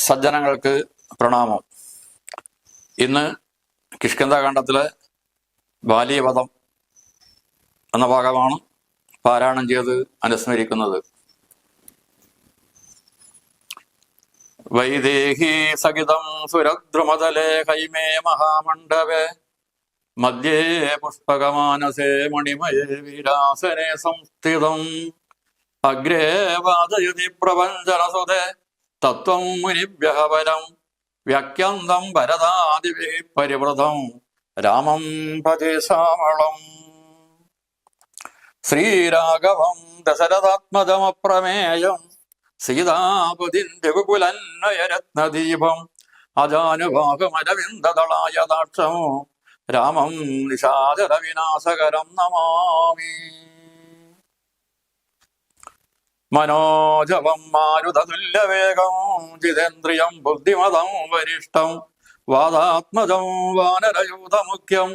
സജ്ജനങ്ങൾക്ക് പ്രണാമം. ഇന്ന് കിഷ്കിന്ധാകാണ്ഡത്തിലെ ബാലിവധം എന്ന ഭാഗമാണ് പാരായണം ചെയ്ത് അനുസ്മരിക്കുന്നത്. വൈദേഹി സഹിതം സുരദ്രുമതലേ ഹൈമേ മഹാമണ്ഡപേ മധ്യേ പുഷ്പകമാനസേ മണിമയേ വീരാസനെ സംസ്ഥിതം അഗ്രേ വാദയതി പ്രപഞ്ചനസുതേ തത്വം മുനിഭ്യഃ പരം വ്യാഖ്യാന്തം ഭരതാദിഭിഃ പരിവൃതം രാമം ഭജേ ശ്യാമളം. ശ്രീരാഘവം ദശരഥാത്മജമപ്രമേയം സീതാപതിം രഘുകുലന്വയരത്നദീപം അജാനുഭാഗമരവിന്ദദളായതാക്ഷം രാമം നിശാചര വിനാശകരം നമാമി. മനോജവം മാരുതതുല്യവേഗം ജിതേന്ദ്രിയം ബുദ്ധിമതം വരിഷ്ഠം വാദാത്മജം വാനരയൂഥമുഖ്യം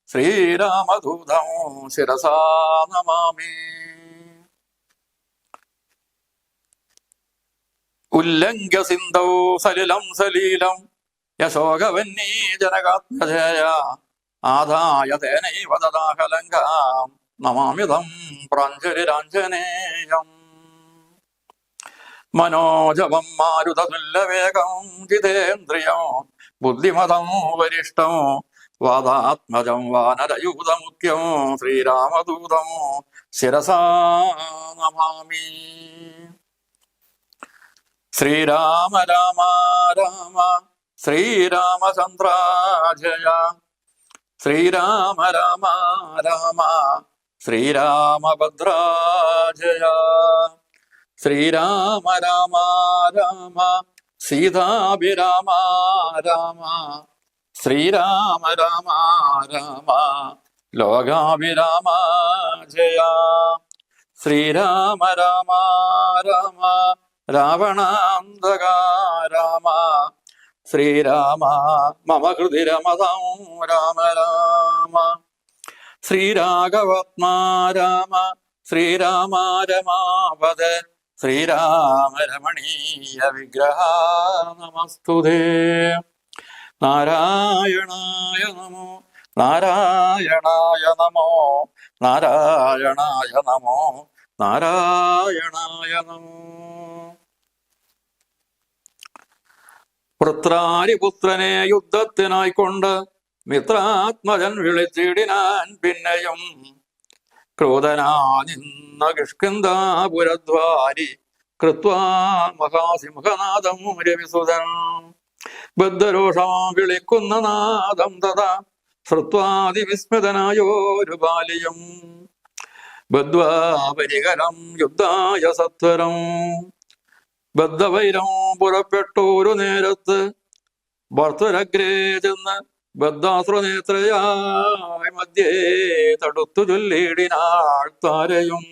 ശ്രീരാമദൂതം ശിരസാ നമാമി. ഉല്ലംഘ്യ സിന്ധൗ സലിലം സലീലം യശോകവന്നീ ജനകാത്മജയ ആദായ തേനൈവ ദദാഹലങ്കാം നമാമിതം പ്രാഞ്ജലിരാഞ്ജനേയം. മനോജവം മാരുതതുല്യവേഗം ജിതേന്ദ്രിയം ബുദ്ധിമതം വരിഷ്ഠം വാദാത്മജം വാനരയൂഥമുഖ്യം ശ്രീരാമദൂതം ശിരസാ നമാമി. ശ്രീരാമ രാമ രാമ ശ്രീരാമചന്ദ്ര ജയ ശ്രീരാമ രാമ രാമ ശ്രീരാമഭദ്ര ജയ ശ്രീരാമ രാമ രാമ സീതാഭിരാമ രാമ ശ്രീരാമ രാമ രാമ ലോകാഭിരാമ ജയ ശ്രീരാമ രാമ രാമ രാവണാന്തക രാമ ശ്രീരാമ മമ ഹൃദി രമതാം രാമ രാമ ശ്രീരാഘവാത്മാ രാമ ശ്രീരാമ രമാപദ ശ്രീരാമ രമണീയ വിഗ്രഹ നമസ്തുതേ. നാരായണായ നമോ നാരായണായ നമോ നാരായണായ നമോ നാരായണായ നമോ. വൃത്രാരിപുത്രനെ യുദ്ധത്തിനായിക്കൊണ്ട് മിത്രാത്മജൻ വിളിച്ചിടിനാൻ പിന്നെയും ക്രോധനാ നിന്ന കിഷ്കിന്ധാപുരദ്വാരി കൃത്വാ മഹാസിംഹനാദം രവിസുതൻ ബദ്ധരോഷാ വിളിക്കുന്ന നാദം തഥാ ശ്രുത്വാതിവിസ്മൃതനായോരു ബാലിയും ബദ്ധ്വാ പരികരം യുദ്ധായ സത്വരം. ബദ്ധവൈരം പുറപ്പെട്ടോരു നേരത്ത് ഭർത്തരഗ്രേ ചെന്ന് ബദ്ധാശ്രനേത്രയായി മധ്യേ തടുത്തു ചൊല്ലിടിനാൾ താരയും.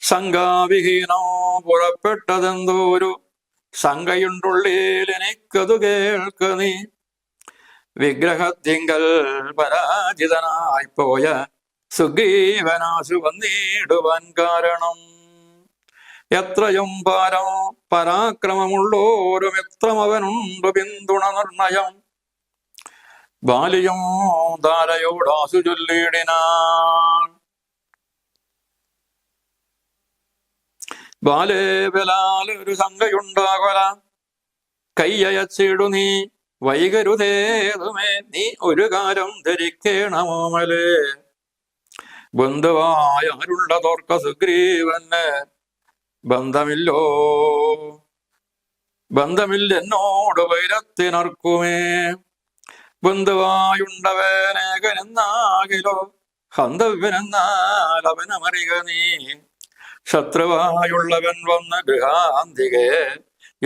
ശങ്കാവിഹീനോ പുറപ്പെട്ടതെന്തോരു ശങ്കയുണ്ടുള്ളിൽ എനിക്കതു കേൾക്ക നീ. വിഗ്രഹത്തിങ്കൽ പരാജിതനായി പോയ സുഗ്രീവനാശു വന്നിടുവാൻ കാരണം എത്രയും പരാക്രമമുള്ളോരു മിത്രമവനുണ്ടു പിന്തുണ നിർണയം. ബാലിയും ധാരയോടാശു ചൊല്ലിടിനാൻ. ബാലേ ബലാലൊരു ശങ്കയുണ്ടാകൊല കയ്യയച്ചിടു നീ വൈകരുതേതുമേ നീ ഒരു കാര്യം ധരിക്കേണമോമലേ. ബന്ധുവായ ആരുള്ളതോർക്ക സുഗ്രീവന് ബന്ധമില്ലെന്നോട് വൈരത്തിനർക്കുമേ. ബന്ധുവായുണ്ടവനേകനെന്നാകിലോ ഹന്തവ്യനെന്നാൽ അവനമറിക നീ. ശത്രുവായുള്ളവൻ വന്ന് ഗൃഹാന്തികെ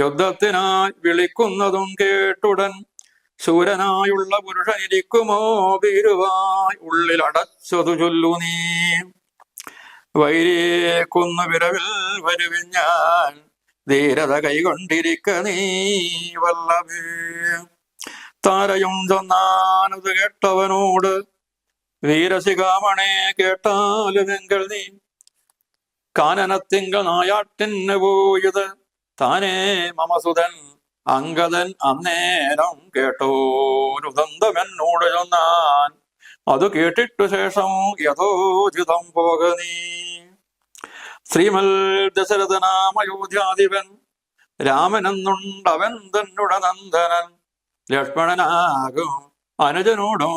യുദ്ധത്തിനായി വിളിക്കുന്നതും കേട്ടുടൻ ശൂരനായുള്ള പുരുഷനിരിക്കുമോ ഭീരുവായി ഉള്ളിൽ അടച്ചതു ചൊല്ലു നീ. വൈരിയെ കൊന്നു വിരവിൽ വരുവിഞ്ഞാൽ ധീരത കൈകൊണ്ടിരിക്ക നീ വല്ലഭേ. താരയും ചൊന്നാനത് കേട്ടവനോട് വീരശിഖാമണേ കേട്ടാലുമെങ്കിൽ നീ കാനനത്തിങ്ക നായാട്ടിന് പോയത് താനേ മമസുതൻ അങ്കദൻ അന്നേരം കേട്ടോരുദന്തമെന്നോട് ചൊന്നാൻ, അതു കേട്ടിട്ടു ശേഷം യഥോചിതം പോക നീ. ശ്രീമൽ ദശരഥനാമയോധ്യാധിപൻ രാമനെന്നുണ്ടവൻ തന്നുടനന്ദനൻ, ലക്ഷ്മണനാകും അനുജനോടോ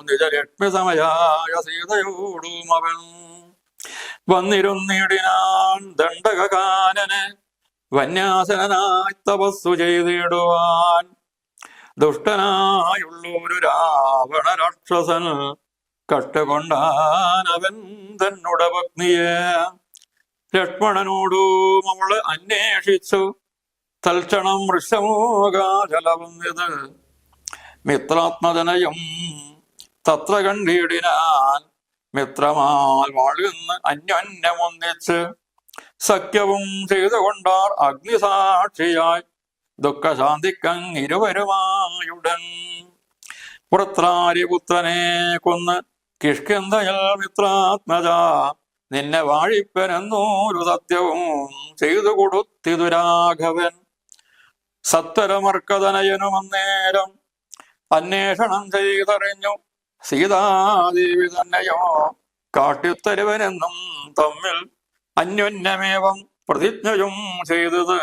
നിജലക്ഷ്മി സമയായ സീതയോടും അവൻ വന്നിരുന്നിടിനാൻ ദണ്ഡകാനനെ വന്യാസനായി തപസ്സു ചെയ്തിടുവാൻ. ദുഷ്ടനായുള്ളൊരു രാവണ രാക്ഷസൻ കഷ്ടകൊണ്ടാൻ അവൻ തന്നുട പത്നിയെ. ലക്ഷ്മണനോടും അവള് അന്വേഷിച്ചു തൽക്ഷണം വൃഷമോകാചലവന്നിത്. മിത്രാത്മജനയും തത്ര കണ്ടിടിനാൻ, മിത്രമാൽ വാഴുന്ന അന്യോന്യമൊന്നിച്ച് സഖ്യവും ചെയ്തുകൊണ്ടാർ അഗ്നിസാക്ഷിയായി ദുഃഖശാന്തിക്കങ്ങിരുവരുമായുടൻ. പുത്രനെ കൊന്ന് കിഷ്കിന്ധയിൽ മിത്രാത്മജ നിന്നെ വാഴിപ്പനെന്നോരു സത്യവും ചെയ്തു കൊടുത്തിതു രാഘവൻ. സത്വരമർക്കതനയനും അന്നേരം അന്വേഷണം ചെയ്തറിഞ്ഞു സീതാദേവി തന്നെയോ കാട്ടിത്തരുവനെന്നും തമ്മിൽ അന്യോന്യമേവം പ്രതിജ്ഞയും ചെയ്തത്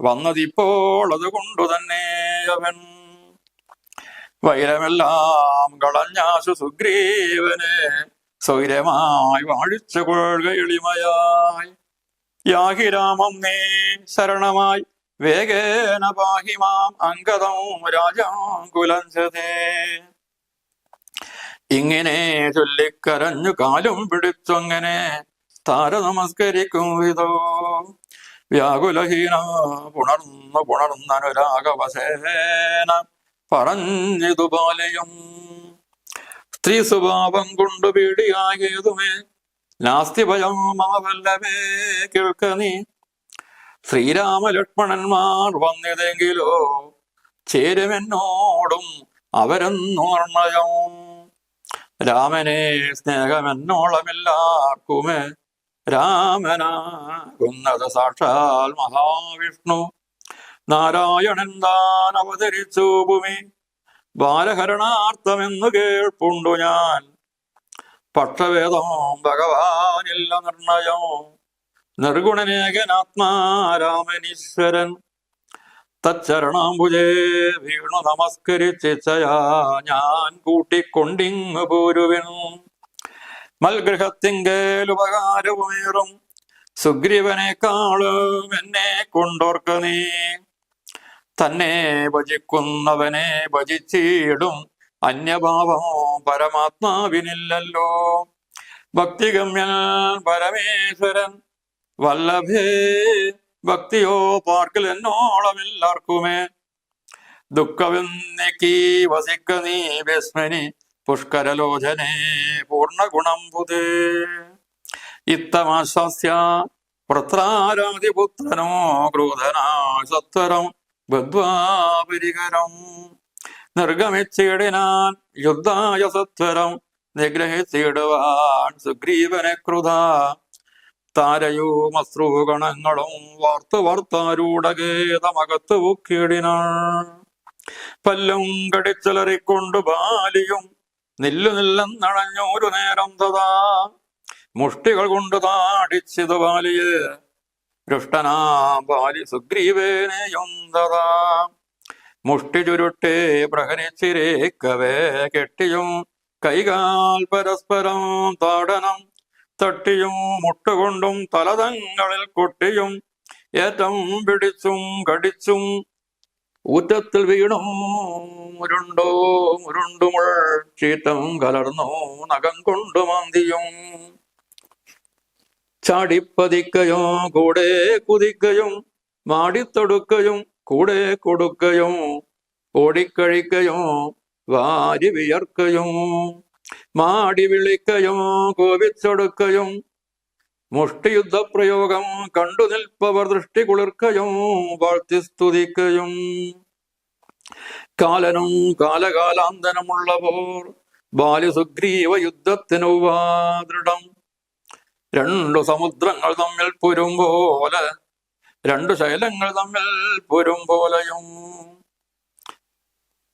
വന്നതിപ്പോൾ അതുകൊണ്ടു തന്നെ അവൻ. വൈരമെല്ലാം കളഞ്ഞാശു സുഗ്രീവനെ സ്വൈരമായി വാഴിച്ചു കൊള്ളുക എളിമയായി. യാഹി രാമം നീ ശരണമായി വേഗേന പാഹിമാം അങ്കദം രാജാകുലഞ്ചതേ. ഇങ്ങനെ ചൊല്ലിക്കരഞ്ഞു കാലും പിടിച്ചങ്ങനെ താര നമസ്കരിക്കും വിധോ. വ്യാകുലഹീന പുണർന്നനുരാഗവസേന പറഞ്ഞിതു ബാലയും. സ്ത്രീ സ്വഭാവം കൊണ്ടു പീഡിയായതുമേ നാസ്തി ഭയം മാവല്ലവേ കേൾക്ക നീ. ശ്രീരാമലക്ഷ്മണന്മാർ വന്നിതെങ്കിലോ ചേരുമെന്നോടും അവരെന്നു നിർണയം. രാമനെ സ്നേഹമെന്നോളമില്ലാർക്കുമേ രാമനാകുന്നത് സാക്ഷാൽ മഹാവിഷ്ണു. നാരായണൻ താൻ അവതരിച്ചു ഭൂമി ബാലഹരണാർത്ഥമെന്നു കേൾപ്പുണ്ടു ഞാൻ. പക്ഷവേദം ഭഗവാനില്ല നിർണയം, നിർഗുണനേകനാത്മാരാമനീശ്വരൻ. തച്ചരണാംബുജേ വീണു നമസ്കരിച്ചയാ ഞാൻ കൂട്ടിക്കൊണ്ടിങ്ങു പോരുവിൻ. മൽഗൃഹത്തിങ്കേൽ ഉപകാരവുമേറും സുഗ്രീവനേക്കാളും എന്നെ കൊണ്ടോർക്ക നീ. തന്നെ ഭജിക്കുന്നവനെ ഭജിച്ചിടും അന്യഭാവം പരമാത്മാവിനില്ലല്ലോ. ഭക്തിഗമ്യൻ പരമേശ്വരൻ വല്ലഭേ ഭക്തിയോ പാർക്കിൽ എന്നോളമില്ലാർക്കുമേ. ദുഃഖമെന്നീ വസിക്ക നീ വിസ്മനി പുഷ്കരലോചനെ പൂർണ്ണഗുണം പുതേ. ഇത്തമാശ്വാസ്യ പുത്രാരാധിപുത്രനോ ക്രൂധനാ സത്വരം ബദ്ധ്വാപരികരം. നിർഗമിച്ചിടിനാൻ യുദ്ധായ സത്വരം നിഗ്രഹിച്ചിടുവാൻ സുഗ്രീവനെ കൃത. താരയുമശ്രുഗണങ്ങളും വാർത്താരൂഢഗേതമകത്ത് ഊക്കിയിടിനാൻ. പല്ലും കടിച്ചലറിക്കൊണ്ടു ബാലിയും നില്ലെന്നണഞ്ഞൊരു നേരം തഥാ. മുഷ്ടികൾ കൊണ്ട് താടിച്ചത് ബാലിയെ ദുഷ്ടനാ ബാലി സുഗ്രീവേനെയും തഥാ. മുഷ്ടി ചുരുട്ടെ പ്രഹരിച്ചിരേക്കവേ കെട്ടിയും കൈകാൽ പരസ്പരം താടനം തട്ടിയും മുട്ടുകൊണ്ടും തലതങ്ങളിൽ കൊട്ടിയും ഏറ്റം പിടിച്ചും കടിച്ചും ഊറ്റത്തിൽ വീണും മുരുണ്ടുമുൾ ചീറ്റം കലർന്നു നഖം കൊണ്ടു മാന്തിയും. ചാടിപ്പതിക്കയും കൂടെ കുതിക്കയും മാടിത്തൊടുക്കയും കൂടെ കൊടുക്കയും ഓടിക്കഴിക്കയും വാരി വിയർക്കയും മാടി വിളിക്കയും കോപിച്ചൊടുക്കയും മുഷ്ടിയുദ്ധപ്രയോഗം കണ്ടു നിൽപ്പവർ ദൃഷ്ടി കുളിർക്കയും വാഴ്ത്തി സ്തുതിക്കയും. കാലനും കാലകാലാന്തരമുള്ളവർ ബാലി സുഗ്രീവ യുദ്ധത്തിനു ദൃഢം. രണ്ടു സമുദ്രങ്ങൾ തമ്മിൽ പുരും പോലെ രണ്ടു ശൈലങ്ങൾ തമ്മിൽ പൊരും പോലെയും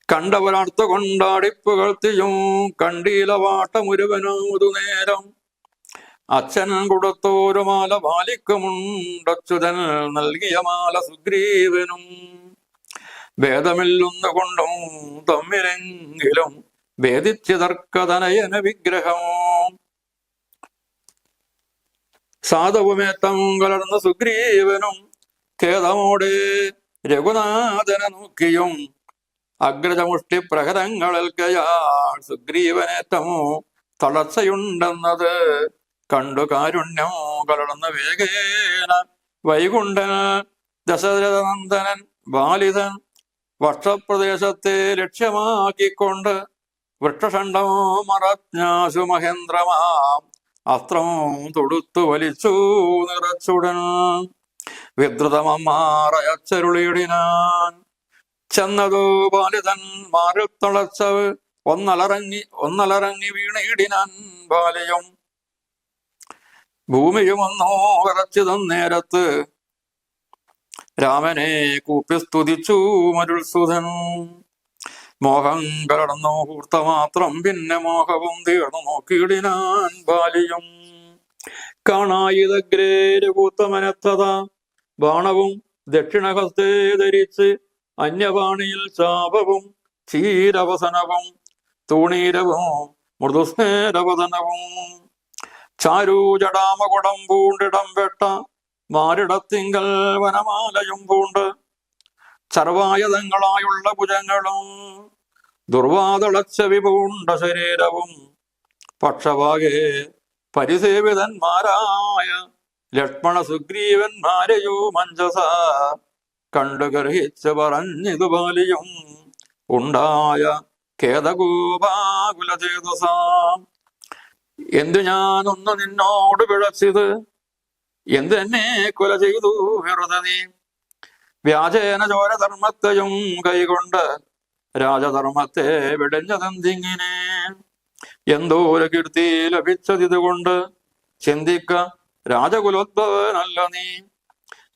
കണ്ടവരർത്തു കൊണ്ടാടിപ്പുകൾത്തിയും കണ്ടീല വാട്ടമുരുവനൂതുനേരം അച്ഛൻ കൊടുത്തോരു മാല ബാലിക്കുമുണ്ടച്യുതൻ നൽകിയ മാല സുഗ്രീവനും ഭേദമില്ലൊന്നുകൊണ്ടും തമ്മിലെങ്കിലും ഭേദിച്ചിതർക്കതനയന വിഗ്രഹം സാധവുമേറ്റം കലർന്ന സുഗ്രീവനും ഖേദമോടെ രഘുനാഥനെ നോക്കിയും അഗ്രജമുഷ്ടി പ്രഹരങ്ങളൽക്കയാൾ സുഗ്രീവനേറ്റം തളർച്ചയുണ്ടെന്നത് കണ്ടു കാരുണ്യം കലർന്ന വേഗേന വൈകുണ്ഠൻ ദശരഥനന്ദനൻ ബാലിതൻ വക്ഷപ്രദേശത്തെ ലക്ഷ്യമാക്കിക്കൊണ്ട് വൃക്ഷഷണ്ഡം മറഞ്ഞാശു മഹേന്ദ്രമാം അസ്ത്രം തൊടുത്തു വലിച്ചു നിറച്ചുടൻ വിദ്രുതമമ്മാറയച്ചരുളിയിടിനാൻ ചെന്നതു ബാലിതൻ മാറിൽ തളച്ച ഒന്നലറങ്ങി വീണിടിനാൻ ബാലിയും ഭൂമിയും ഒന്നോ വിറച്ചു തന്നേരത്ത് രാമനെ കൂപ്പി സ്തുതിച്ചു മരുൾസുധൻ മോഹം കലർന്നു കൂർത്തമാത്രം പിന്നെ മോഹവും തീർന്നു നോക്കിയിടിനാൻ ബാലിയും കാണായിതഗ്രേ രഘൂത്തമനത്തത ബാണവും ദക്ഷിണഹസ്തേ ധരിച്ച് അന്യപാണിയിൽ ചാപവും ക്ഷീരവസനവും തൂണീരവും മൃദുസ്നേരവദനവും ചാരൂജടാമകുടം പൂണ്ടിടം വെട്ട മാരിടത്തിങ്കൽ വനമാലയും പൂണ്ട് ചർവായതങ്ങളായുള്ള ഭുജങ്ങളും ദുർവാതളച്ചവി പൂണ്ട ശരീരവും പക്ഷവാകെ പരിസേവിതന്മാരായ ലക്ഷ്മണ സുഗ്രീവന്മാരെയോ മഞ്ജസ കണ്ടു ഗർഹിച്ച് പറഞ്ഞിതു ബാലിയും ഉണ്ടായ ഖേദഗോപാകുലചേതസ എന്തു ഞാനൊന്ന് നിന്നോട് പിഴച്ചത് എന്തെന്നെ കൊല ചെയ്തു വെറുതെ നീ വ്യാജേന ചോരധർമ്മത്തെയും കൈകൊണ്ട് രാജധർമ്മത്തെ വെടിഞ്ഞതെന്തിങ്ങനെ എന്തോ ഒരു കീർത്തി ലഭിച്ചതിതുകൊണ്ട് ചിന്തിക്ക രാജകുലോദ്ഭവനല്ല നീ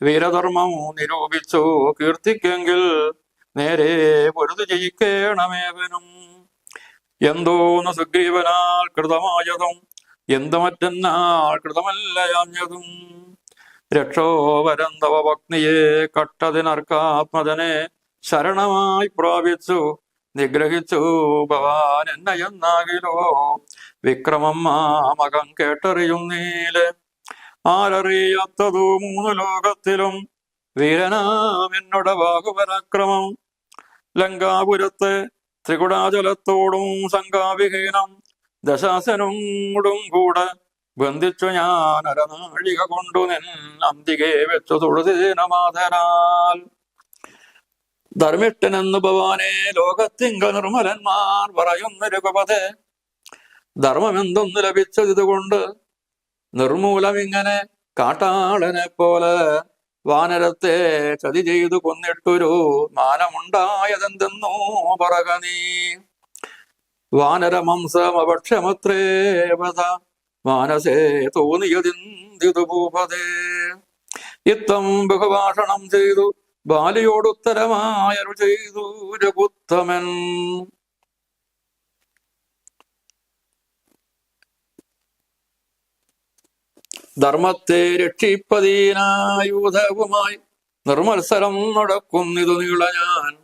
വീരധർമ്മം നിരൂപിച്ചു കീർത്തിക്കെങ്കിൽ നേരെ പൊരുതു ജയിക്കേണമേവനും എന്തോന്ന് സുഗ്രീവനാൽ കൃതമായതും എന്തു മറ്റെന്നാൽ കൃതമല്ലയാഞ്ഞതും രക്ഷോവരന്തവ ഭക്തിയെ കട്ടതിനർക്കാത്മജനെ ശരണമായി പ്രാപിച്ചു നിഗ്രഹിച്ചു ഭവാൻ എന്നയെന്നാകിലോ വിക്രമം മാമകം കേട്ടറിയുന്നീലെ ആരറിയാത്തതു മൂന്നു ലോകത്തിലും വീരനാമെന്നുട ബാഹുപരാക്രമം ലങ്കാപുരത്തെ ത്രികുടാചലത്തോടും ശങ്കാവിഹീനം ദശാസനോടും കൂടെ ബന്ധിച്ചു ഞാൻ അരനാഴിക കൊണ്ടു നിൻ അന്തികെ വെച്ചു തുളസീനമാതരാൽ ധർമ്മിഷ്ഠനെന്നു ഭവാനെ ലോകത്തിങ്ക നിർമ്മലന്മാർ പറയുന്ന രഘുപതേ ധർമ്മമെന്തൊന്നു ലഭിച്ചതിതുകൊണ്ട് നിർമൂലമിങ്ങനെ കാട്ടാളനെ പോലെ വാനരത്തെ ചതി ചെയ്തു കൊന്നിട്ടൊരു മാനമുണ്ടായതെന്തെന്നോ പറക നീ വാനരമംസം അപക്ഷമത്രേവത മാനസേ തോന്നിയതിന്തിതു ഭൂപതേ ഇത്തം ബഹുഭാഷണം ചെയ്തു ബാലിയോടുത്തരമായരുൾ ചെയ്തു രഘുത്തമൻ ധർമ്മത്തെ രക്ഷിപ്പതീനായുധവുമായി നിർമത്സരം നടക്കുന്നിതു നീള ഞാൻ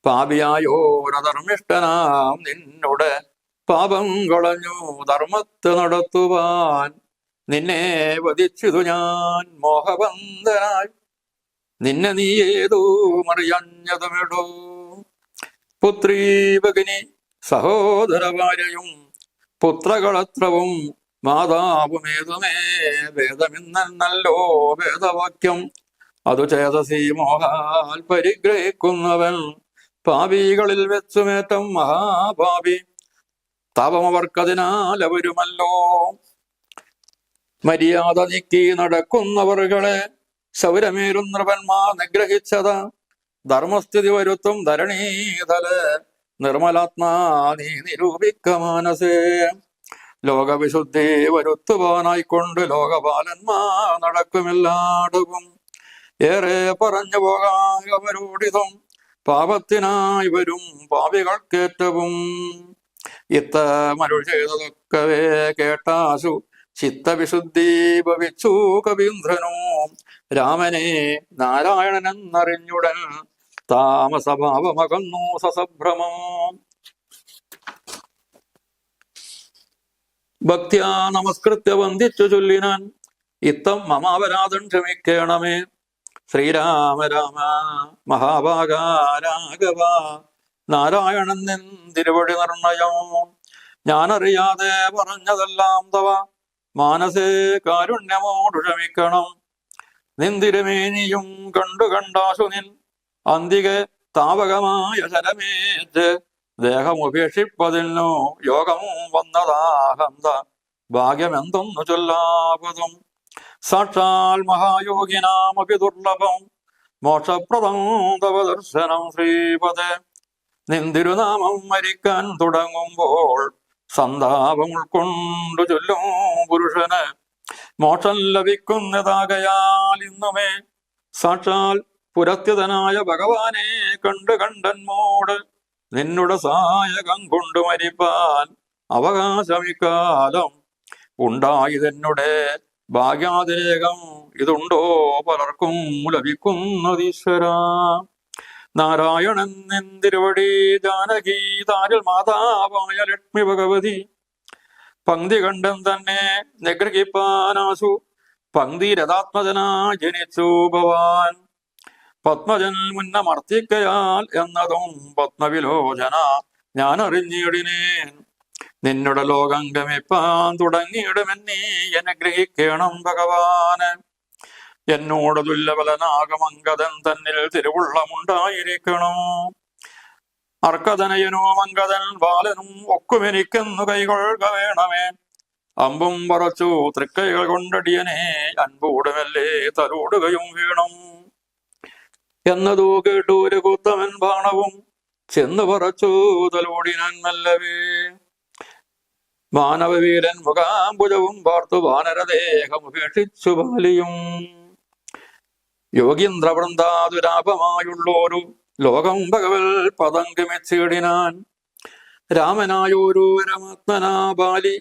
പാപിയായോരധർമ്മിഷ്ഠനാം നിന്നോട് പാപം കളഞ്ഞു ധർമ്മത്തെ നടത്തുവാൻ നിന്നെ വധിച്ചിതു ഞാൻ മോഹബന്ധനായി നിന്നെ നീ ഏതോ മറിയഞ്ഞതുമിടൂ പുത്രീ ഭഗിനി സഹോദര ഭാര്യയും പുത്രകളത്രവും മാതാവുമേതുമേ വേദമിന്നല്ലോ വേദവാക്യം അതു ചേതസി മോഹാൽ പരിഗ്രഹിക്കുന്നവൻ പാപികളിൽ വെച്ചുമേറ്റം മഹാപാപി താപമവർക്കതിനാൽ അവരുമല്ലോ മര്യാദ നീക്കി നടക്കുന്നവർകളെ ശൗരമേരും നൃപന്മാർ നിഗ്രഹിച്ചത് ധർമ്മസ്ഥിതി വരുത്തും ധരണീതല നിർമ്മലാത്മാ നീ നിരൂപിക്ക മാനസേ ലോകവിശുദ്ധി വരുത്തുവാനായിക്കൊണ്ട് ലോകപാലന്മാർ നടക്കുമെല്ലാടവും ഏറെ പറഞ്ഞു പോകാൻ അവരോടിതും പാപത്തിനായി വരും പാപികൾക്കേറ്റവും ഇത്തമരുൾ ചെയ്തതൊക്കവേ കേട്ടാശു ചിത്തവിശുദ്ധി ഭവിച്ചു കവീന്ദ്രനോ രാമനെ നാരായണനെന്നറിഞ്ഞുടൻ താമസഭാവമകന്നു സസഭ്രമം ഭക്ത്യാ നമസ്കൃത്യ വന്ദിച്ചു ചൊല്ലിനാൻ ഇത്തം മമാപരാധം ക്ഷമിക്കണമേ ശ്രീരാമ രാമ മഹാഭാഗ രാഘവ നാരായണൻ നിൻ തിരുവടി നിർണയം ഞാനറിയാതെ പറഞ്ഞതെല്ലാം തവ മാനസേ കാരുണ്യമോടു ക്ഷമിക്കണം നിന്തിരുമേനിയും കണ്ടാശു നിൻ അന്തികെ താപകമായ ശരമേറ്റ് ദേഹമുപേക്ഷിപ്പതിനു യോഗം വന്നതാഹന്ത ഭാഗ്യമെന്തൊന്നു ചൊല്ലാപതും സാക്ഷാൽ മഹായോഗിനാമപി ദുർലഭം മോക്ഷപ്രദം തവ ദർശനം ശ്രീപദേ നിന്തിരുനാമം മരിക്കാൻ തുടങ്ങുമ്പോൾ സന്താപം ഉൾക്കൊണ്ടു ചൊല്ലും പുരുഷന് മോക്ഷം ലഭിക്കുന്നതാകയാൽ ഇന്നുമേ സാക്ഷാൽ പുരത്യതനായ ഭഗവാനെ കണ്ടന്മോട് നിന്നുടെ സഹായകം കൊണ്ടു മരിപ്പാൻ അവകാശമിക്കാലം ഉണ്ടായതെന്നുടെ ഭാഗ്യാതിരേകം ഇതുണ്ടോ പലർക്കും ലഭിക്കുന്നതീശ്വര നാരായണൻ നിന്തിരുവടി ജാനകി താരിൽ മാതാവായ ലക്ഷ്മി ഭഗവതി പങ്ക്തി കണ്ടം തന്നെ നിഗ്രഹിപ്പാനാശു പങ്ക്തി രഥാത്മജനാ ജനിച്ചു ഭവാൻ പത്മജൻ മുന്നമർത്തിക്കയാൽ എന്നതും പത്മവിലോചന ഞാൻ അറിഞ്ഞിടിനേൻ നിന്നുടെ ലോകം ഗമിപ്പാൻ തുടങ്ങിയിടുമെന്നീ അനുഗ്രഹിക്കണം ഭഗവാന് എന്നോട് തുല്യബലനാകമങ്കദൻ തന്നിൽ തിരുവുള്ളമുണ്ടായിരിക്കണം അർക്കതനയനോ മങ്കദൻ ബാലനും ഒക്കുമെനിക്കെന്നു കൈകൊള്ളുക വേണമേ അമ്പും പറച്ചു തൃക്കൈകൾ കൊണ്ടടിയനെ അൻപൂടുമല്ലേ തലോടുകയും വേണം എന്നതു കേട്ടു ഒരു കുത്തമൻ ബാണവും ചെന്നു പറച്ചു തലോടിനാൻ നല്ലവേ മാനവവീരൻ മുഖാംബുജവും പാർത്തു വാനരദേഹമുപേക്ഷിച്ചു ബാലിയും യോഗീന്ദ്രവൃന്ദാതുരാപമായുള്ളോരു ലോകം ഭഗവൽ പദം ഗമിച്ചിടിനാൻ രാമനായൊരു രമാത്മനാ ബാലി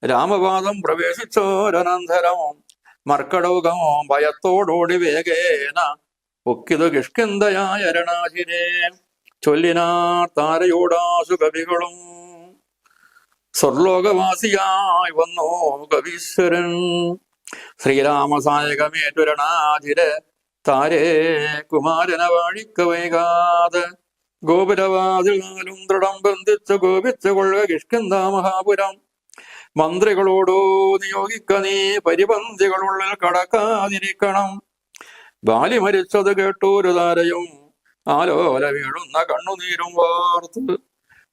രാമപാദം പ്രവേശിച്ചോരനന്തരം മർക്കടൗകം ഭയത്തോടോടി വേഗേന ഒക്കിതു കിഷ്കിന്തയായ രണാശിനെ ചൊല്ലിനാർ താരയോടാശു കവികളും സ്വർലോകവാസിയായി വന്നോ കവീശ്വരൻ ശ്രീരാമസായകമേറ്റുരണാധിര് താരേ കുമാരന വാഴിക്ക വൈകാതെ ഗോപുരവാതിൽ നാലും ദൃഢം ബന്ധിച്ചു ഗോപിച്ചു കൊള്ളുക കിഷ്കിന്ത മഹാപുരം മന്ത്രികളോടോ നിയോഗിക്ക നീ പരിപന്തികളുള്ളിൽ കടക്കാതിരിക്കണം ബാലി മരിച്ചത് കേട്ടൊരു താരയും ആലോല വീഴുന്ന കണ്ണുനീരും വാർത്ത്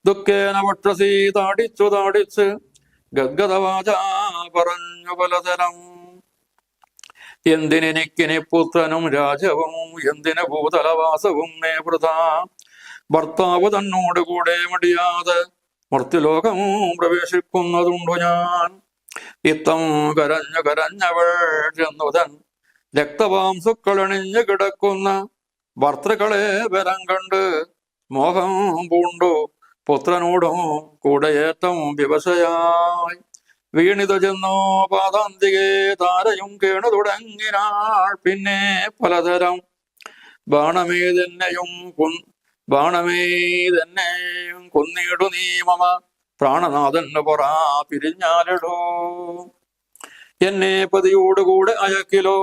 ദുഃഖേന വക്ഷസീ താടിച്ച് ഗദ്ഗതവാച പറഞ്ഞു പലതരം എന്തിനെനിക്കിനി പുത്രനും രാജവും എന്തിന് ഭൂതലവാസവും മേ വൃഥാ ഭർത്താവ് തന്നോട് കൂടെ മടിയാതെ മർത്യലോകവും പ്രവേശിക്കുന്നതുണ്ടു ഞാൻ ഇത്തം കരഞ്ഞവൾ ചെന്നുതൻ രക്തവാംസുക്കളണിഞ്ഞു കിടക്കുന്ന ഭർത്തൃക്കളെ വരം കണ്ട് മോഹം പൂണ്ടു പുത്രനോടും കൂടെയേറ്റം വിവശയായി വീണിതു ചെന്നോ പാതാന്തികെ താരയും കേണു തുടങ്ങിനാൾ പിന്നെ പലതരം ബാണമേതെന്നെയും കൊന്നിടു നീ മമ പ്രാണനാഥന് പൊറാ പിരിഞ്ഞാലിടോ എന്നെ പതിയോടുകൂടെ അയക്കിലോ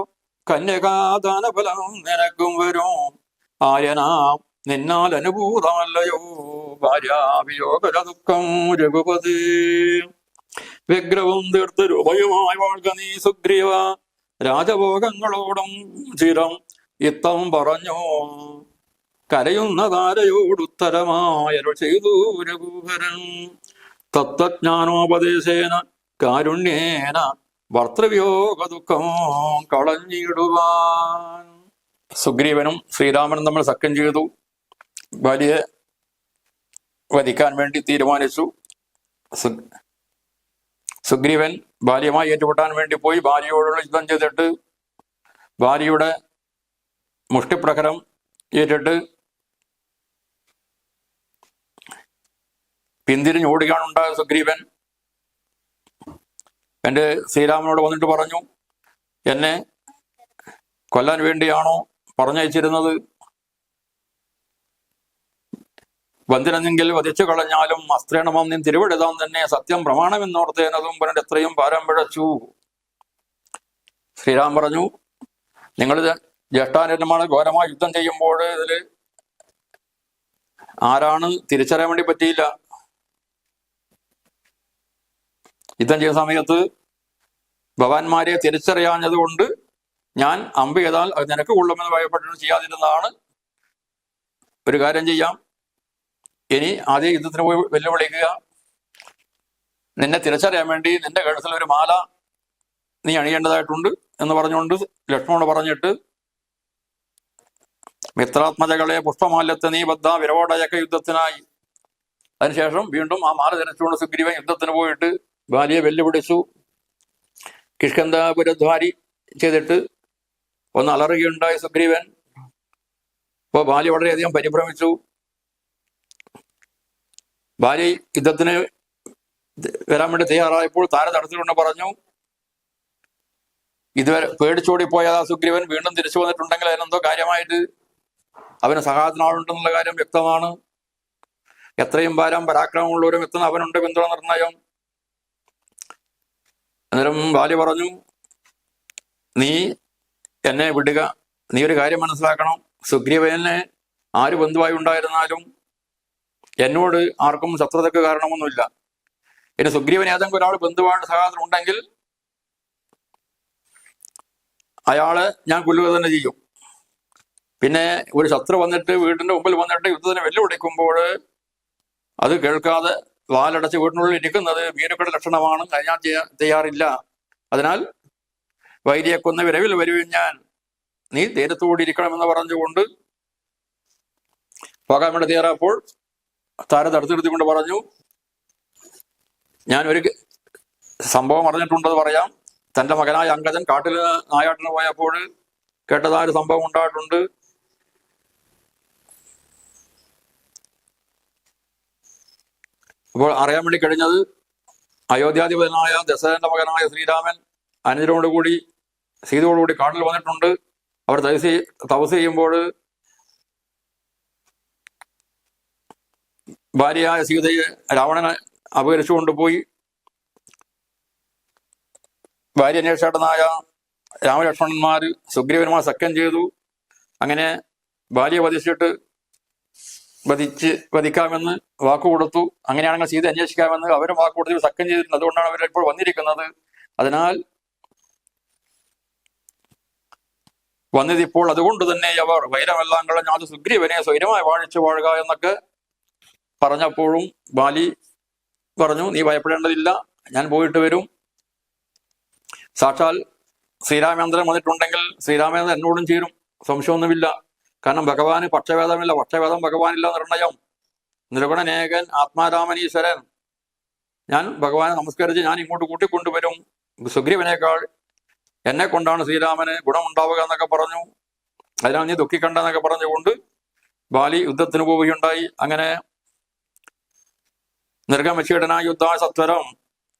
കന്യകാദാനഫലം നിനക്കും വരും ആര്യനാം നിന്നാൽ അനുഭൂതമല്ലയോ ഭാര്യാവിയോഗ ദുഃഖം രഘുപതി വ്യഗ്രവും തീർത്ത് രൂപയുമായി വാഴ്ക നീ സുഗ്രീവ രാജഭോഗങ്ങളോടും ചിരം ഇത്തം പറഞ്ഞു കരയുന്ന താരയോടുത്തരമായരുൾ ചെയ്തു രഘുവരൻ തത്വജ്ഞാനോപദേശേന കാരുണ്യേന ഭർത്തൃവിയോഗ ദുഃഖം കളഞ്ഞിടുവാൻ. സുഗ്രീവനും ശ്രീരാമനും തമ്മിൽ സഖ്യം ചെയ്തു ഭാര്യയെ വധിക്കാൻ വേണ്ടി തീരുമാനിച്ചു. സുഗ്രീവൻ ഭാര്യയുമായി ഏറ്റുമുട്ടാൻ വേണ്ടി പോയി ഭാര്യയോടുള്ള യുദ്ധം ചെയ്തിട്ട് ഭാര്യയുടെ മുഷ്ടിപ്രഹരം ഏറ്റിട്ട് പിന്തിരിഞ്ഞോടുകയാണുണ്ടായ സുഗ്രീവൻ. എൻ്റെ ശ്രീരാമനോട് വന്നിട്ട് പറഞ്ഞു, എന്നെ കൊല്ലാൻ വേണ്ടിയാണോ പറഞ്ഞയച്ചിരുന്നത്? വന്ദിനെങ്കിൽ വധിച്ചു കളഞ്ഞാലും അസ്ത്രീണമം നിൻ തിരുവിടുതാൻ തന്നെ സത്യം പ്രമാണമെന്നോർത്തേനതും പറഞ്ഞിട്ട് എത്രയും പാരം പിഴച്ചു. ശ്രീരാം പറഞ്ഞു, നിങ്ങൾ ജ്യേഷ്ഠാനുജന്മാർ ഘോരമായി യുദ്ധം ചെയ്യുമ്പോൾ ഇതിൽ ആരാണ് തിരിച്ചറിയാൻ വേണ്ടി പറ്റിയില്ല. യുദ്ധം ചെയ്യുന്ന സമയത്ത് ഭവാന്മാരെ തിരിച്ചറിയാഞ്ഞത് കൊണ്ട് ഞാൻ അമ്പ് ചെയ്താൽ അത് നിനക്ക് കൊള്ളുമെന്ന് ഭയപ്പെട്ടിട്ട് ചെയ്യാതിരുന്നതാണ്. ഒരു കാര്യം ചെയ്യാം, ഇനി ആദ്യം യുദ്ധത്തിന് പോയി വെല്ലുവിളിക്കുക. നിന്നെ തിരിച്ചറിയാൻ വേണ്ടി നിന്റെ കഴുത്തിൽ ഒരു മാല നീ അണിയേണ്ടതായിട്ടുണ്ട് എന്ന് പറഞ്ഞുകൊണ്ട് ലക്ഷ്മണോട് പറഞ്ഞിട്ട്, മിത്രാത്മജകളെ പുഷ്പമാല്യത്തെ നീ ബദ്ധ വിരവോടയൊക്കെ യുദ്ധത്തിനായി. അതിനുശേഷം വീണ്ടും ആ മാല ധരിച്ചുകൊണ്ട് സുഗ്രീവൻ യുദ്ധത്തിന് പോയിട്ട് ബാലിയെ വെല്ലുവിളിച്ചു. കിഷ്കന്ധാപുരദ്വാരി ചെയ്തിട്ട് ഒന്ന് അലറുകയുണ്ടായി സുഗ്രീവൻ. അപ്പോൾ ബാലി വളരെയധികം പരിഭ്രമിച്ചു. ബാലി യുദ്ധത്തിന് വരാൻ വേണ്ടി തയ്യാറായപ്പോൾ താര തടത്തിലുകൊണ്ട് പറഞ്ഞു, ഇതുവരെ പേടിച്ചോടിപ്പോയ സുഗ്രീവൻ വീണ്ടും തിരിച്ചു വന്നിട്ടുണ്ടെങ്കിൽ അതിനെന്തോ കാര്യമായിട്ട് അവന് സഹായത്തിനാളുണ്ടെന്നുള്ള കാര്യം വ്യക്തമാണ്. എത്രയും ഭാരം പരാക്രമമുള്ളവരും എത്തുന്ന അവനുണ്ട് പിന്തുണ നിർണയം. അന്നേരം ബാലി പറഞ്ഞു, നീ എന്നെ വിടുക. നീ ഒരു കാര്യം മനസ്സിലാക്കണം, സുഗ്രീവനെ ആര് ബന്ധുവായി ഉണ്ടായിരുന്നാലും എന്നോട് ആർക്കും ശത്രുതയ്ക്ക് കാരണമൊന്നുമില്ല. ഇനി സുഗ്രീവൻ ഏതെങ്കിലും ഒരാൾ ബന്ധുവായിട്ട് സഹായത്തിനുണ്ടെങ്കിൽ അയാളെ ഞാൻ കൊല്ലുക തന്നെ ചെയ്യും. പിന്നെ ഒരു ശത്രു വന്നിട്ട് വീടിന്റെ മുമ്പിൽ വന്നിട്ട് യുദ്ധത്തിന് വെല്ലുവിളിക്കുമ്പോൾ അത് കേൾക്കാതെ വാലടച്ച് വീടിനുള്ളിൽ ഇരിക്കുന്നത് വീരരുടെ ലക്ഷണമാണ്. അത് ഞാൻ തയ്യാറില്ല. അതിനാൽ വൈരിയെ കൊന്ന് വിരവിൽ വരുവിൻ ഞാൻ, നീ ധൈര്യത്തോടെ ഇരിക്കണമെന്ന് പറഞ്ഞുകൊണ്ട് പോകാൻ വേണ്ടി തയ്യാറപ്പോൾ താര തടുത്തു നിർത്തിക്കൊണ്ട് പറഞ്ഞു, ഞാൻ ഒരു സംഭവം അറിഞ്ഞിട്ടുണ്ടെന്ന് പറയാം. തൻ്റെ മകനായ അങ്കദൻ കാട്ടിൽ നായാട്ടിന് പോയപ്പോൾ കേട്ടതായ ഒരു സംഭവം ഉണ്ടായിട്ടുണ്ട്. അപ്പോൾ അറിയാൻ വേണ്ടി കഴിഞ്ഞത്, അയോധ്യാധിപനായ ദശരഥന്റെ മകനായ ശ്രീരാമൻ അനുജനോടുകൂടി സീതയോടുകൂടി കാട്ടിൽ വന്നിട്ടുണ്ട്. അവർ തപസ് ചെയ്യുമ്പോൾ ഭാര്യയായ സീതയെ രാവണനെ അപഹരിച്ചു കൊണ്ടുപോയി. ഭാര്യ അന്വേഷകനായ രാമലക്ഷ്മണന്മാർ സുഗ്രീവനുമായി സഖ്യം ചെയ്തു. അങ്ങനെ ഭാര്യയെ വധിക്കാമെന്ന് വാക്കുകൊടുത്തു. അങ്ങനെയാണെങ്കിൽ സീത അന്വേഷിക്കാമെന്ന് അവരും വാക്കുകൊടുത്ത് സഖ്യം ചെയ്തിട്ടുണ്ട്. അതുകൊണ്ടാണ് അവർ ഇപ്പോൾ വന്നിരിക്കുന്നത്. അതിനാൽ വന്നതിപ്പോൾ അതുകൊണ്ട് തന്നെ അവർ വൈരമെല്ലാം കളഞ്ഞാൽ സുഗ്രീവനെ സ്വൈരമായി വാഴിച്ചു വാഴുക എന്നൊക്കെ പറഞ്ഞപ്പോഴും ബാലി പറഞ്ഞു, നീ ഭയപ്പെടേണ്ടതില്ല, ഞാൻ പോയിട്ട് വരും. സാക്ഷാൽ ശ്രീരാമേന്ദ്രൻ വന്നിട്ടുണ്ടെങ്കിൽ ശ്രീരാമേന്ദ്രൻ എന്നോടും ചേരും, സംശയമൊന്നുമില്ല. കാരണം ഭഗവാന് പക്ഷഭേദമില്ല, പക്ഷഭേദം ഭഗവാനില്ല നിർണയം. നിർഗുണനേകൻ ആത്മാരാമനീശ്വരൻ. ഞാൻ ഭഗവാനെ നമസ്കരിച്ച് ഞാൻ ഇങ്ങോട്ട് കൂട്ടിക്കൊണ്ടുവരും. സുഗ്രീവനേക്കാൾ എന്നെ കൊണ്ടാണ് ശ്രീരാമന് ഗുണമുണ്ടാവുക എന്നൊക്കെ പറഞ്ഞു. അതിനാൽ നീ ദുഃഖിക്കണ്ടെന്നൊക്കെ പറഞ്ഞുകൊണ്ട് ബാലി യുദ്ധത്തിന് പോവുകയുണ്ടായി. അങ്ങനെ നിർഗമശീടനായ യുദ്ധ സത്വരം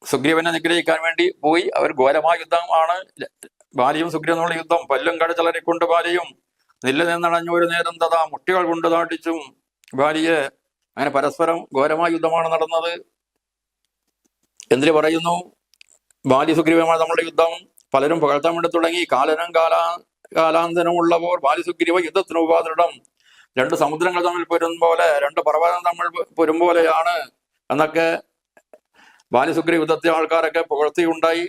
സുഗ്രീവനെ നിഗ്രഹിക്കാൻ വേണ്ടി പോയി. അവർ ഘോരമായ യുദ്ധമാണ്. ബാലിയും സുഗ്രീവനുള്ള യുദ്ധം. പല്ലും കടച്ചലറിക്കൊണ്ട് ബാലിയും നെല്ല് നിന്നണഞ്ഞൊരു നേരം തഥാ മുട്ടികൾ കൊണ്ട് താട്ടിച്ചും ബാലിയെ. അങ്ങനെ പരസ്പരം ഘോരമായ യുദ്ധമാണ് നടന്നത്. എന്തിനു പറയുന്നു? ബാലി സുഗ്രീവമാണ് നമ്മുടെ യുദ്ധം. പലരും പുകഴ്ത്താൻ വേണ്ടി തുടങ്ങി. കാലാന്തരമുള്ളവർ ബാലി സുഗ്രീവ യുദ്ധത്തിന് ഉപാധിടം. രണ്ട് സമുദ്രങ്ങൾ തമ്മിൽ പൊരും പോലെ, രണ്ട് പർവ്വതം തമ്മിൽ പൊരും പോലെയാണ് എന്നൊക്കെ ബാലി സുഗ്രീവ യുദ്ധത്തെ ആൾക്കാരൊക്കെ പുകഴ്ത്തിയുണ്ടായി.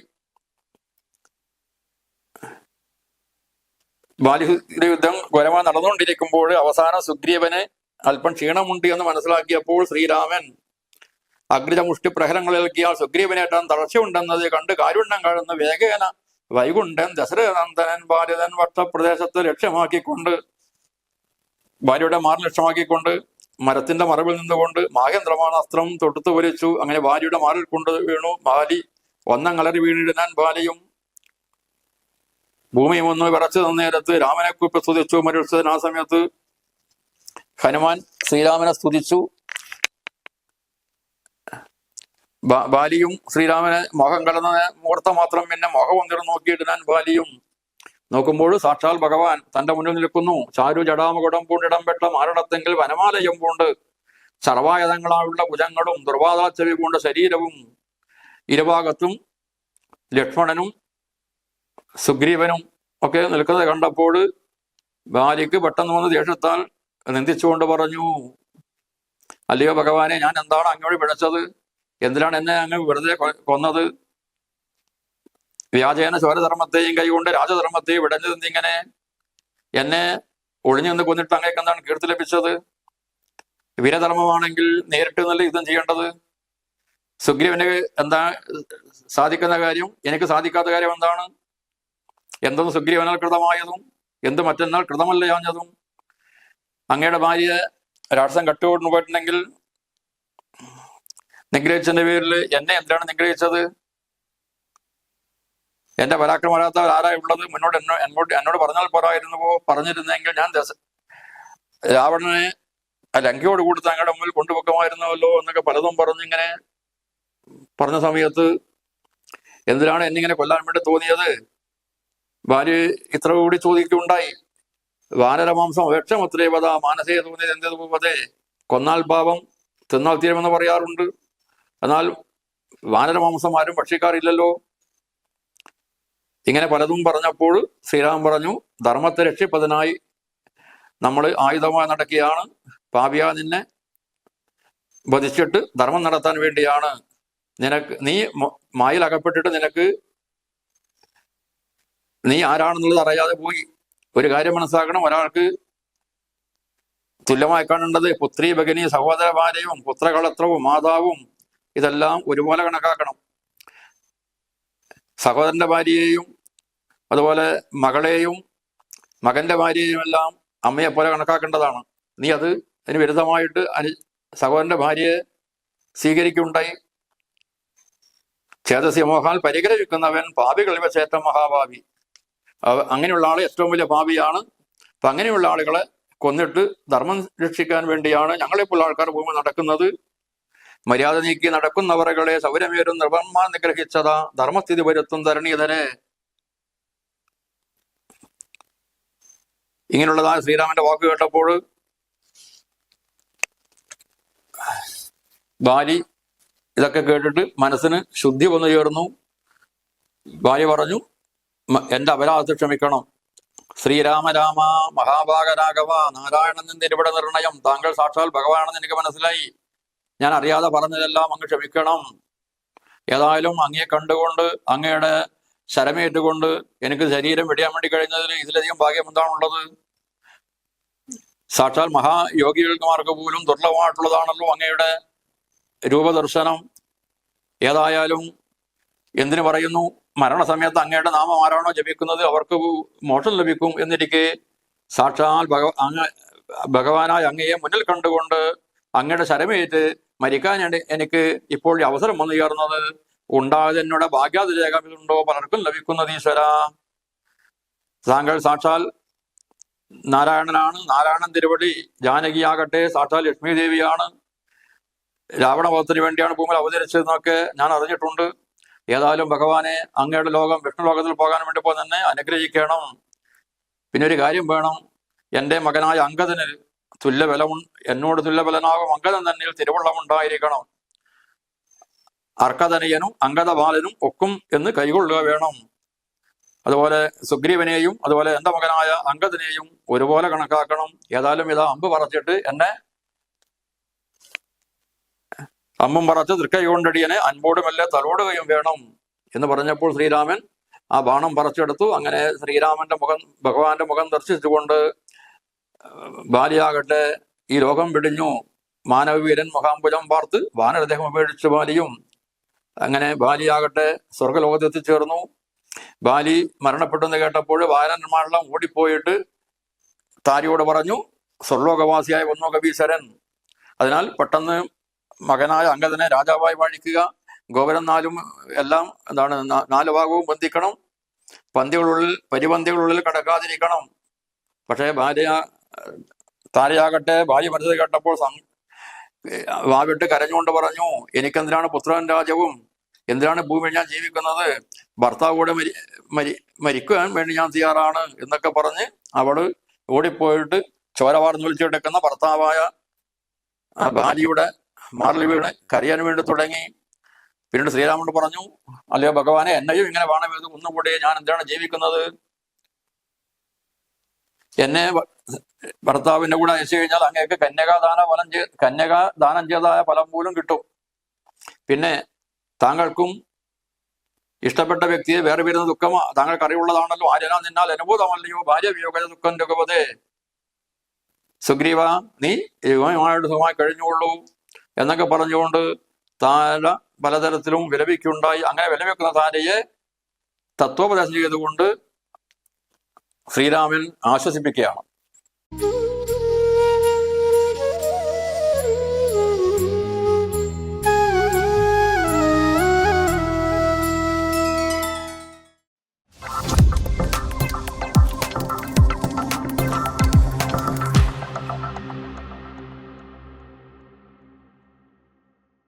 ബാലി യുദ്ധം ഘോരമായി നടന്നുകൊണ്ടിരിക്കുമ്പോൾ അവസാനം സുഗ്രീവന് അല്പം ക്ഷീണമുണ്ട് എന്ന് മനസ്സിലാക്കിയപ്പോൾ ശ്രീരാമൻ അഗ്രജമുഷ്ടി പ്രഹരങ്ങളേൽക്കിയാൽ സുഗ്രീവനേറ്റാൻ തളർച്ചയുണ്ടെന്നത് കണ്ട് കാരുണ്യം കാണുന്ന വേഗേന വൈകുണ്ഠൻ ദശരഥനന്ദനൻ ബാലിതൻ വട്ടപ്രദേശത്ത് ലക്ഷ്യമാക്കിക്കൊണ്ട്, ഭാര്യയുടെ മാറി ലക്ഷ്യമാക്കിക്കൊണ്ട് മരത്തിന്റെ മറവിൽ നിന്നുകൊണ്ട് മാഹേന്ദ്രമാണ് അസ്ത്രം തൊടുത്തു വലിച്ചു. അങ്ങനെ ഭാര്യയുടെ മാറിൽ കൊണ്ട് വീണു ബാലി. ഒന്നങ്ങളറി വീണിടാൻ ബാലിയും ഭൂമി ഒന്ന് വിറച്ചു നേരത്ത് രാമനെ കുറിപ്പ് സ്തുതിച്ചു. മരുത്സവൻ ആ സമയത്ത് ഹനുമാൻ ശ്രീരാമനെ സ്തുതിച്ചു. ബാലിയും ശ്രീരാമനെ മോഹം കലർന്ന മുഹൂർത്ത മാത്രം പിന്നെ മോഹം വന്നിരുന്ന് നോക്കിയിട്ട് ഞാൻ ബാലിയും നോക്കുമ്പോൾ സാക്ഷാൽ ഭഗവാൻ തന്റെ മുന്നിൽ നിൽക്കുന്നു. ചാരു ജടാമകുടം പൂണ്ടിടം പെട്ട മാരടത്തെങ്കിൽ വനമാലയം പൂണ്ട് സർവായുധങ്ങളായുള്ള ഭുജങ്ങളും ദുർവാദാച്ചവി പൂണ്ട ശരീരവും ഇരുഭാഗത്തും ലക്ഷ്മണനും സുഗ്രീവനും ഒക്കെ നിൽക്കുന്നത് കണ്ടപ്പോൾ ബാലിക്ക് പെട്ടെന്ന് വന്ന് ദേഷ്യത്താൽ നിന്ദിച്ചുകൊണ്ട് പറഞ്ഞു, അല്ലയോ ഭഗവാനെ, ഞാൻ എന്താണ് അങ്ങോട്ട് പിഴച്ചത്? എന്തിനാണ് എന്നെ അങ്ങ് വെറുതെ കൊന്നത്? വ്യാജേന ചോരധർമ്മത്തെയും കൈകൊണ്ട് രാജധർമ്മത്തെയും വിടഞ്ഞു നിന്നിങ്ങനെ എന്നെ ഒളിഞ്ഞു നിന്ന് കൊന്നിട്ട് അങ്ങേക്ക് എന്താണ് കീർത്തി ലഭിച്ചത്? വീരധർമ്മമാണെങ്കിൽ നേരിട്ട് നല്ല യുദ്ധം ചെയ്യേണ്ടത്. സുഗ്രീവന് എന്താ സാധിക്കുന്ന കാര്യം? എനിക്ക് സാധിക്കാത്ത കാര്യം എന്താണ്? എന്തെന്ന് സുഗ്രീവനാൽ കൃതമായതും എന്ത് മറ്റെന്നാൽ കൃതമല്ലയാഞ്ഞതും? അങ്ങയുടെ ഭാര്യയെ രാക്ഷസൻ കട്ടുകൊണ്ടു പോയിട്ടുണ്ടെങ്കിൽ നിഗ്രഹിച്ചതിന്റെ പേരിൽ എന്നെ എന്തിനാണ് നിഗ്രഹിച്ചത്? എന്റെ പരാക്രമരാത്തവർ ആരായി ഉള്ളത്? എന്നോട് പറഞ്ഞാൽ പോരായിരുന്നുവോ? പറഞ്ഞിരുന്നെങ്കിൽ ഞാൻ രാവണനെ ലങ്കയോട് കൂടി തങ്ങളുടെ മുമ്പിൽ കൊണ്ടുപോക്കുമായിരുന്നുവല്ലോ എന്നൊക്കെ പലതും പറഞ്ഞിങ്ങനെ പറഞ്ഞ സമയത്ത് എന്തിനാണ് എന്നിങ്ങനെ കൊല്ലാൻ വേണ്ടി തോന്നിയത്? ഭാര്യ ഇത്ര കൂടി ചോദിക്കുകയുണ്ടായി. വാനരമാംസം വേക്ഷമത്രേവത മാനസേ തോന്നിയത് എന്ത് കൊന്നാൽ പാപം തിന്നാൽ തീരുമെന്ന് പറയാറുണ്ട്. എന്നാൽ വാനരമാംസം ആരും ഭക്ഷിക്കാറില്ലല്ലോ. ഇങ്ങനെ പലതും പറഞ്ഞപ്പോൾ ശ്രീരാമൻ പറഞ്ഞു, ധർമ്മത്തെ രക്ഷിപ്പതിനായി നമ്മൾ ആയുധമായി നടക്കുകയാണ്. പാപിയാ നിന്നെ വധിച്ചിട്ട് ധർമ്മം നടത്താൻ വേണ്ടിയാണ്. നീ മായിൽ അകപ്പെട്ടിട്ട് നീ ആരാണെന്നുള്ളത് അറിയാതെ പോയി. ഒരു കാര്യം മനസ്സിലാക്കണം, ഒരാൾക്ക് തുല്യമായി കാണേണ്ടത് പുത്രി ഭഗിനി സഹോദര ഭാര്യയും പുത്രകളത്രവും മാതാവും ഇതെല്ലാം ഒരുപോലെ കണക്കാക്കണം. സഹോദരന്റെ ഭാര്യയെയും അതുപോലെ മകളെയും മകന്റെ ഭാര്യയെയും എല്ലാം അമ്മയെ പോലെ കണക്കാക്കേണ്ടതാണ്. നീ അതിന് വിരുദ്ധമായിട്ട് സഹോദരന്റെ ഭാര്യയെ സ്വീകരിക്കുകയുണ്ടായി. ചേതസി മോഹാൽ പരിഗ്രഹിക്കുന്നവൻ പാപികളിൽ വെച്ച് ഏറ്റവും മഹാഭാവി. അങ്ങനെയുള്ള ആൾ ഏറ്റവും വലിയ പാപിയാണ്. അപ്പൊ അങ്ങനെയുള്ള ആളുകളെ കൊന്നിട്ട് ധർമ്മം രക്ഷിക്കാൻ വേണ്ടിയാണ് ഞങ്ങളെപ്പോൾ ആൾക്കാർ ഭൂമി നടക്കുന്നത്. മര്യാദ നീക്കി നടക്കുന്നവരകളെ സൗരമേരും നിർവന്മാർ നിഗ്രഹിച്ചതാ ധർമ്മസ്ഥിതി വരുത്തും ധരണീധരെ. ഇങ്ങനെയുള്ളതായ ശ്രീരാമന്റെ വാക്ക് കേട്ടപ്പോൾ ബാലി ഇതൊക്കെ കേട്ടിട്ട് മനസ്സിന് ശുദ്ധി വന്നു ചേർന്നു. ബാലി പറഞ്ഞു, എന്റെ അപരാധത്തെ ക്ഷമിക്കണം. ശ്രീരാമ രാമ മഹാഭാഗരാഘവ നാരായണൻ നിന്നിരിവിടെ നിർണയം. താങ്കൾ സാക്ഷാൽ ഭഗവാനെന്ന് എനിക്ക് മനസ്സിലായി. ഞാൻ അറിയാതെ പറഞ്ഞതെല്ലാം അങ്ങ് ക്ഷമിക്കണം. ഏതായാലും അങ്ങയെ കണ്ടുകൊണ്ട് അങ്ങയുടെ ശരമേറ്റുകൊണ്ട് എനിക്ക് ശരീരം വെടിയാൻ വേണ്ടി കഴിഞ്ഞതിൽ ഇതിലധികം ഭാഗ്യം എന്താണുള്ളത്? സാക്ഷാൽ മഹായോഗികൾമാർക്ക് പോലും ദുർലഭമായിട്ടുള്ളതാണല്ലോ അങ്ങയുടെ രൂപദർശനം. ഏതായാലും എന്തിനു പറയുന്നു, മരണസമയത്ത് അങ്ങയുടെ നാമം ആരാണോ ജപിക്കുന്നത് അവർക്ക് മോക്ഷം ലഭിക്കും എന്നിരിക്കെ സാക്ഷാൽ ഭഗവാനായ അങ്ങയെ മുന്നിൽ കണ്ടുകൊണ്ട് അങ്ങയുടെ ശരമേറ്റ് മരിക്കാൻ എനിക്ക് ഇപ്പോൾ അവസരം വന്നു ചേർന്നത് ഉണ്ടായത് എന്നോട് ഭാഗ്യാതിരേഖമുണ്ടോ പലർക്കും ലഭിക്കുന്നത് ഈശ്വര. താങ്കൾ സാക്ഷാൽ നാരായണനാണ്. നാരായണൻ തിരുവടി. ജാനകിയാകട്ടെ സാക്ഷാൽ ലക്ഷ്മി ദേവിയാണ്. രാവണവധത്തിന് വേണ്ടിയാണ് ഭൂമിയിൽ അവതരിച്ചതെന്നൊക്കെ ഞാൻ അറിഞ്ഞിട്ടുണ്ട്. ഏതായാലും ഭഗവാനെ അങ്ങയുടെ ലോകം വിഷ്ണുലോകത്തിൽ പോകാൻ വേണ്ടി പോയി തന്നെ അനുഗ്രഹിക്കണം. പിന്നെ ഒരു കാര്യം വേണം, എൻ്റെ മകനായ അങ്കദന് എന്നോട് തുല്യബലനാകും അങ്കദൻ തന്നെ തിരുവുള്ളമുണ്ടായിരിക്കണം. അർക്കതനയനും അങ്കദബാലനും ഒക്കും എന്ന് കൈകൊള്ളുക വേണം. അതുപോലെ സുഗ്രീവനെയും അതുപോലെ എൻ്റെ മകനായ അങ്കദനെയും ഒരുപോലെ കണക്കാക്കണം. ഏതായാലും ഇതാ അമ്പ് പറച്ചിട്ട് എന്നെ അമ്പും പറച്ച് തൃക്കൈ കൊണ്ടടിയനെ അൻപോടുമല്ലേ തലോടുകയും വേണം എന്ന് പറഞ്ഞപ്പോൾ ശ്രീരാമൻ ആ ബാണം പറിച്ചെടുത്തു. അങ്ങനെ ഭഗവാന്റെ മുഖം ദർശിച്ചുകൊണ്ട് ബാലിയാകട്ടെ ഈ ലോകം പിടിഞ്ഞു. മാനവവീരൻ മഹാംബുജം പാർത്ത് വാനരദേഹം ഉപേക്ഷിച്ചു ബാലിയും. അങ്ങനെ ബാലിയാകട്ടെ സ്വർഗലോകത്ത് എത്തിച്ചേർന്നു. ബാലി മരണപ്പെട്ടെന്ന് കേട്ടപ്പോൾ വാനന്മാരെല്ലാം ഓടിപ്പോയിട്ട് താരിയോട് പറഞ്ഞു, സ്വർലോകവാസിയായ വന്നു കവീശ്വരൻ. അതിനാൽ പെട്ടെന്ന് മകനായ അങ്കദനെ രാജാവായി വാഴിക്കുക. ഗോപുരം എല്ലാം 4 ഭാഗവും ബന്ധിക്കണം. പരിപന്തികളുള്ളിൽ കടക്കാതിരിക്കണം. പക്ഷേ താരയാകട്ടെ ഭാര്യ മരിച്ചത് കേട്ടപ്പോൾ വാവിട്ട് കരഞ്ഞുകൊണ്ട് പറഞ്ഞു, എനിക്കെന്തിനാണ് പുത്രൻ രാജ്യവും, എന്തിനാണ് ഭൂമിയിൽ ഞാൻ ജീവിക്കുന്നത്, ഭർത്താവ് കൂടെ മരിക്കുവാൻ വേണ്ടി ഞാൻ തയ്യാറാണ് എന്നൊക്കെ പറഞ്ഞ് അവള് ഓടിപ്പോയിട്ട് ചോര വാർന്ന് വിളിച്ചെടുക്കുന്ന ഭർത്താവായ ഭാര്യയുടെ മാറിൽ വീണ് കരയാൻ വേണ്ടി തുടങ്ങി. പിന്നീട് ശ്രീരാമനോട് പറഞ്ഞു, അല്ലയോ ഭഗവാനെ, എന്നെയും ഇങ്ങനെ വേണമെന്ന് ഒന്നുകൂടി, ഞാൻ എന്തിനാണ് ജീവിക്കുന്നത്, എന്നെ ഭർത്താവിന്റെ കൂടെ അയച്ചു കഴിഞ്ഞാൽ അങ്ങേക്ക് കന്യകാദാനം ചെയ്തതായ ഫലം പോലും കിട്ടും. പിന്നെ താങ്കൾക്കും ഇഷ്ടപ്പെട്ട വ്യക്തിയെ വേറെ വരുന്ന ദുഃഖം താങ്കൾക്ക് അറിവുള്ളതാണല്ലോ, ആര്യനാ നിന്നാൽ അനുഭൂതമല്ലയോ ഭാര്യ വിയോഗ ദുഃഖം രഘുപതേ. സുഗ്രീവ, നീ യുഗമായിട്ട് സുഖമായി കഴിഞ്ഞുള്ളൂ എന്നൊക്കെ പറഞ്ഞുകൊണ്ട് താര പലതരത്തിലും വിലപിക്കുണ്ടായി. അങ്ങനെ വിലപിക്കുന്ന താരയെ തത്വോപദേശം ചെയ്തുകൊണ്ട് ശ്രീരാമൻ ആശ്വസിപ്പിക്കുകയാണ്.